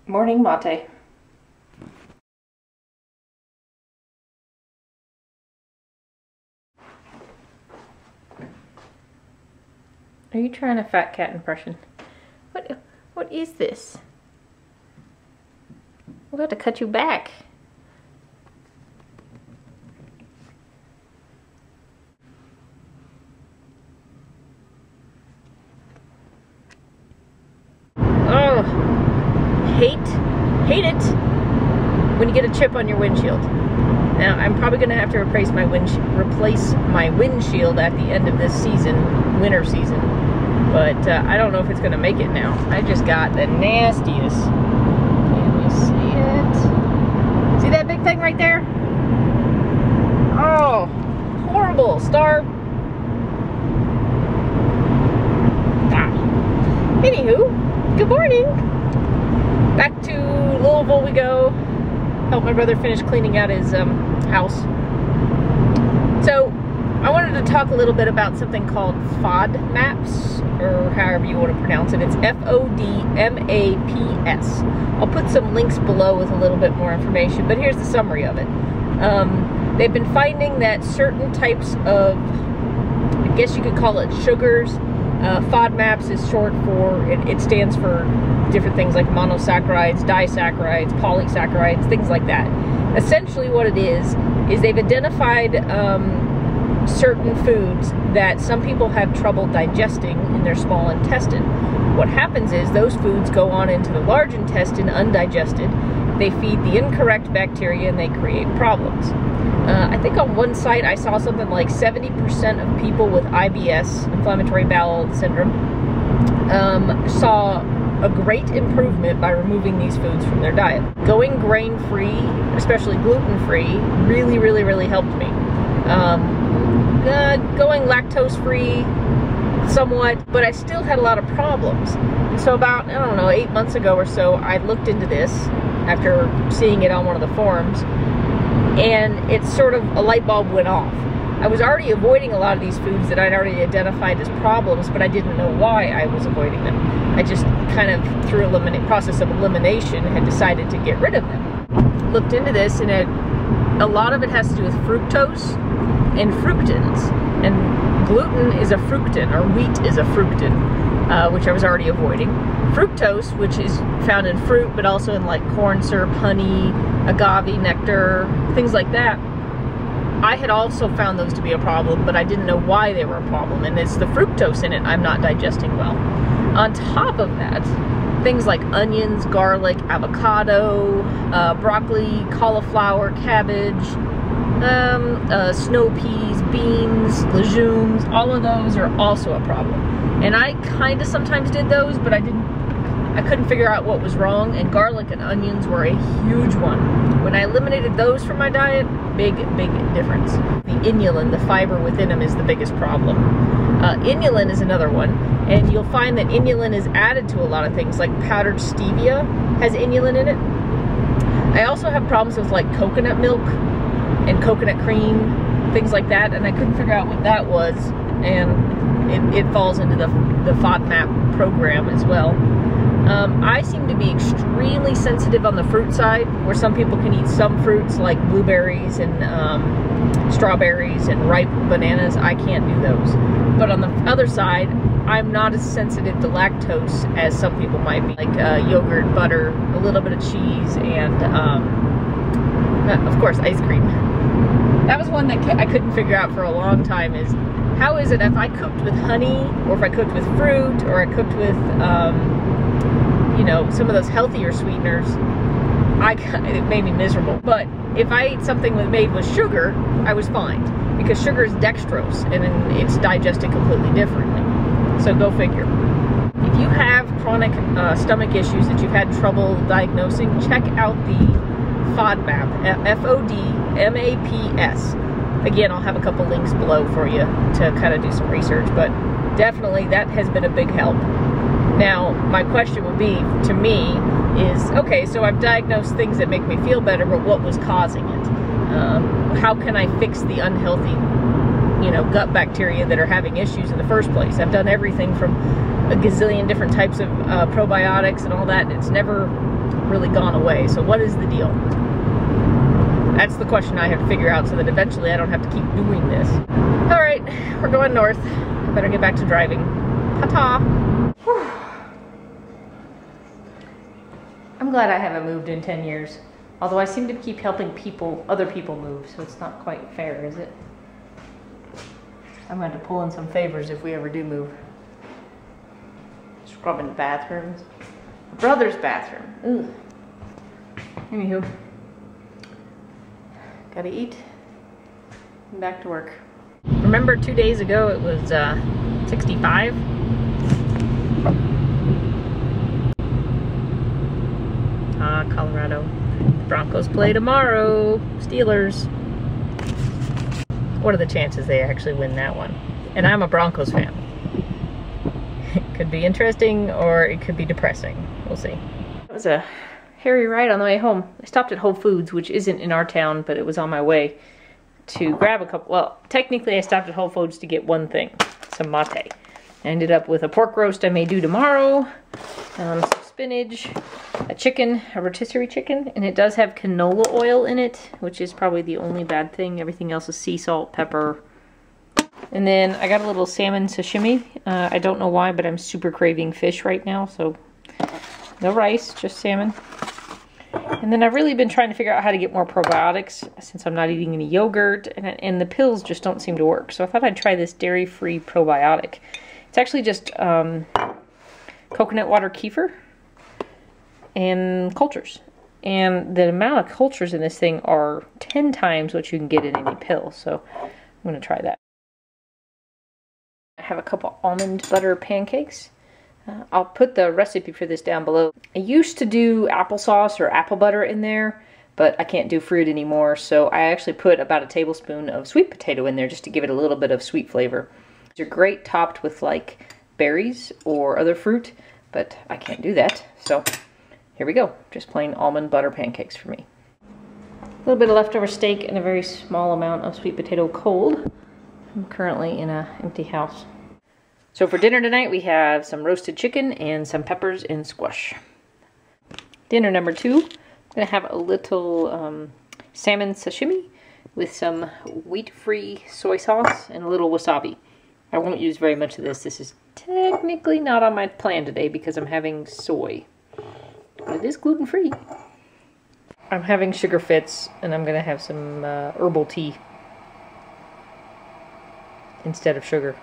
Morning mate. Are you trying a fat cat impression? What is this? I'm about to cut you back. Oh, hate it when you get a chip on your windshield. Now I'm probably gonna have to replace my windshield at the end of this season, winter season. But I don't know if it's gonna make it now. I just got the nastiest. Can you see it? See that big thing right there? Oh, horrible. Star. Anywho, good morning. Back to Louisville we go. Help my brother finish cleaning out his house. So I wanted to talk a little bit about something called FODMAPS, or however you want to pronounce it. It's FODMAPS. I'll put some links below with a little bit more information, but here's the summary of it. They've been finding that certain types of, I guess you could call it sugars. FODMAPS is short for, it stands for different things like monosaccharides, disaccharides, polysaccharides, things like that. Essentially what it is they've identified certain foods that some people have trouble digesting in their small intestine. What happens is those foods go on into the large intestine undigested. They feed the incorrect bacteria and they create problems. I think on one site I saw something like 70% of people with IBS, inflammatory bowel syndrome, saw a great improvement by removing these foods from their diet. Going grain-free, especially gluten-free, really helped me. Going lactose-free somewhat, but I still had a lot of problems. And so about, I don't know, 8 months ago or so, I looked into this after seeing it on one of the forums, and it's sort of a light bulb went off. I was already avoiding a lot of these foods that I'd already identified as problems, but I didn't know why I was avoiding them. I just kind of, through a process of elimination, had decided to get rid of them. Looked into this, and a lot of it has to do with fructose and fructans. And gluten is a fructan, or wheat is a fructan, which I was already avoiding. Fructose, which is found in fruit, but also in like corn syrup, honey, agave nectar, things like that. I had also found those to be a problem, but I didn't know why they were a problem, and it's the fructose in it I'm not digesting well. On top of that, things like onions, garlic, avocado, broccoli, cauliflower, cabbage, snow peas, beans, legumes, all of those are also a problem. And I kind of sometimes did those, but I couldn't figure out what was wrong, and garlic and onions were a huge one. When I eliminated those from my diet, big difference. The inulin, the fiber within them, is the biggest problem. Inulin is another one, and you'll find that inulin is added to a lot of things, like powdered stevia has inulin in it. I also have problems with like coconut milk and coconut cream, things like that, and I couldn't figure out what that was, and it falls into the FODMAP program as well. I seem to be extremely sensitive on the fruit side, where some people can eat some fruits like blueberries and strawberries and ripe bananas. I can't do those. But on the other side, I'm not as sensitive to lactose as some people might be, like yogurt, butter, a little bit of cheese, and of course ice cream. That was one that I couldn't figure out for a long time, is how is it if I cooked with honey, or if I cooked with fruit, or I cooked with you know, some of those healthier sweeteners, it made me miserable. But if I ate something made with sugar, I was fine, because sugar is dextrose and it's digested completely differently. So go figure. If you have chronic stomach issues that you've had trouble diagnosing, check out the FODMAP, FODMAPS. Again, I'll have a couple links below for you to kind of do some research, but definitely that has been a big help. Now, my question would be, to me, is, okay, so I've diagnosed things that make me feel better, but what was causing it? How can I fix the unhealthy, you know, gut bacteria that are having issues in the first place? I've done everything from a gazillion different types of probiotics and all that, and it's never really gone away. So what is the deal? That's the question I have to figure out so that eventually I don't have to keep doing this. All right, we're going north. I better get back to driving. Ta-ta. I'm glad I haven't moved in 10 years. Although I seem to keep helping other people move, so it's not quite fair, is it? I'm going to have to pull in some favors if we ever do move. Scrubbing the bathrooms. Brother's bathroom. Ugh. Anywho. Gotta eat. And back to work. Remember 2 days ago it was 65? Colorado. The Broncos play tomorrow. Steelers. What are the chances they actually win that one? And I'm a Broncos fan. It could be interesting or it could be depressing. We'll see. It was a hairy ride on the way home. I stopped at Whole Foods, which isn't in our town, but it was on my way to grab a couple. Well, technically I stopped at Whole Foods to get one thing, some mate. I ended up with a pork roast I may do tomorrow, some spinach, a chicken, a rotisserie chicken, and it does have canola oil in it, which is probably the only bad thing. Everything else is sea salt, pepper. And then I got a little salmon sashimi. I don't know why, but I'm super craving fish right now, so no rice, just salmon. And then I've really been trying to figure out how to get more probiotics since I'm not eating any yogurt, and the pills just don't seem to work. So I thought I'd try this dairy-free probiotic. It's actually just coconut water kefir and cultures. And the amount of cultures in this thing are 10 times what you can get in any pill. So I'm going to try that. I have a couple almond butter pancakes. I'll put the recipe for this down below. I used to do applesauce or apple butter in there, but I can't do fruit anymore. So I actually put about a tablespoon of sweet potato in there just to give it a little bit of sweet flavor. They're great topped with like berries or other fruit, but I can't do that. So here we go. Just plain almond butter pancakes for me. A little bit of leftover steak and a very small amount of sweet potato cold. I'm currently in an empty house. So for dinner tonight, we have some roasted chicken and some peppers and squash. Dinner number 2, I'm going to have a little salmon sashimi with some wheat-free soy sauce and a little wasabi. I won't use very much of this. This is technically not on my plan today because I'm having soy. But it is gluten-free. I'm having sugar fits, and I'm going to have some herbal tea instead of sugar.